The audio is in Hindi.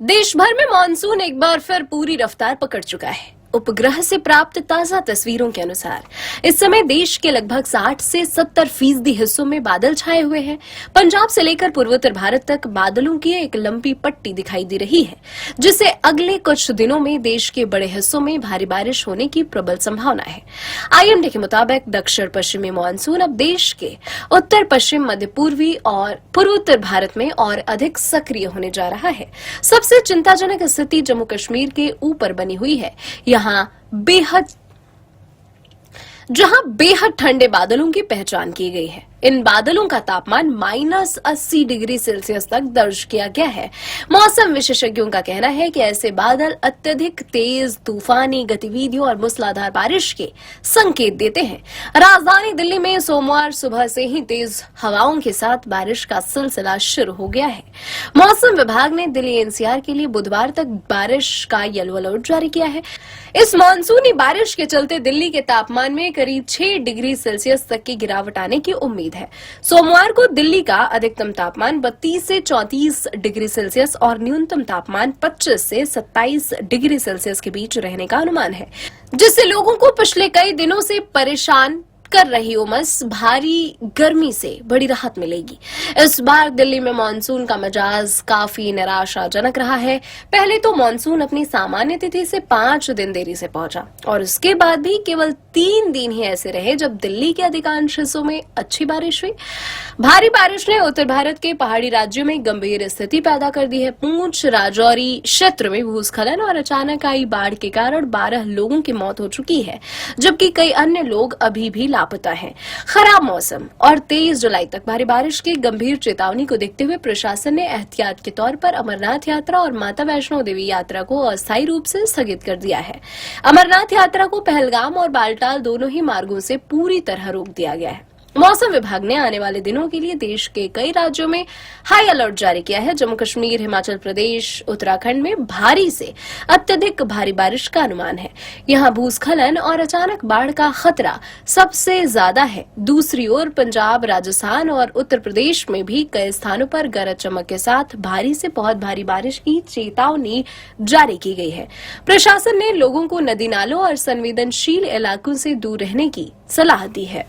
देश भर में मानसून एक बार फिर पूरी रफ्तार पकड़ चुका है। उपग्रह से प्राप्त ताजा तस्वीरों के अनुसार इस समय देश के लगभग 60 से 70% हिस्सों में बादल छाए हुए हैं। पंजाब से लेकर पूर्वोत्तर भारत तक बादलों की एक लंबी पट्टी दिखाई दे रही है, जिससे अगले कुछ दिनों में देश के बड़े हिस्सों में भारी बारिश होने की प्रबल संभावना है। आईएमडी के मुताबिक दक्षिण पश्चिमी मानसून अब देश के उत्तर पश्चिम, मध्य पूर्वी और पूर्वोत्तर भारत में और अधिक सक्रिय होने जा रहा है। सबसे चिंताजनक स्थिति जम्मू कश्मीर के ऊपर बनी हुई है। जहां बेहद ठंडे बादलों की पहचान की गई है। इन बादलों का तापमान -80 डिग्री सेल्सियस तक दर्ज किया गया है। मौसम विशेषज्ञों का कहना है कि ऐसे बादल अत्यधिक तेज तूफानी गतिविधियों और मूसलाधार बारिश के संकेत देते हैं। राजधानी दिल्ली में सोमवार सुबह से ही तेज हवाओं के साथ बारिश का सिलसिला शुरू हो गया है। मौसम विभाग ने दिल्ली एनसीआर के लिए बुधवार तक बारिश का येलो अलर्ट जारी किया है। इस मानसूनी बारिश के चलते दिल्ली के तापमान में करीब 6 डिग्री सेल्सियस तक की गिरावट आने की उम्मीद है। सोमवार को दिल्ली का अधिकतम तापमान 32 से 34 डिग्री सेल्सियस और न्यूनतम तापमान 25 से 27 डिग्री सेल्सियस के बीच रहने का अनुमान है, जिससे लोगों को पिछले कई दिनों से परेशान कर रही उमस भारी गर्मी से बड़ी राहत मिलेगी। इस बार दिल्ली में मानसून का मिजाज काफी निराशाजनक रहा है। पहले तो मानसून अपनी सामान्य तिथि से 5 दिन देरी से पहुंचा और उसके बाद भी केवल 3 दिन ही ऐसे रहे जब दिल्ली के अधिकांश हिस्सों में अच्छी बारिश हुई। भारी बारिश ने उत्तर भारत के पहाड़ी राज्यों में गंभीर स्थिति पैदा कर दी है। पुंछ, राजौरी क्षेत्र में भूस्खलन और अचानक आई बाढ़ के कारण 12 लोगों की मौत हो चुकी है, जबकि कई अन्य लोग अभी भी लापता हैं। खराब मौसम और 23 जुलाई तक भारी बारिश की गंभीर चेतावनी को देखते हुए प्रशासन ने एहतियात के तौर पर अमरनाथ यात्रा और माता वैष्णो देवी यात्रा को अस्थायी रूप से स्थगित कर दिया है। अमरनाथ यात्रा को पहलगाम और बालटाल दोनों ही मार्गों से पूरी तरह रोक दिया गया है। मौसम विभाग ने आने वाले दिनों के लिए देश के कई राज्यों में हाई अलर्ट जारी किया है। जम्मू कश्मीर, हिमाचल प्रदेश, उत्तराखंड में भारी से अत्यधिक भारी बारिश का अनुमान है। यहां भूस्खलन और अचानक बाढ़ का खतरा सबसे ज्यादा है। दूसरी ओर पंजाब, राजस्थान और उत्तर प्रदेश में भी कई स्थानों पर गरज चमक के साथ भारी से बहुत भारी बारिश की चेतावनी जारी की गई है। प्रशासन ने लोगों को नदी नालों और संवेदनशील इलाकों से दूर रहने की सलाह दी है।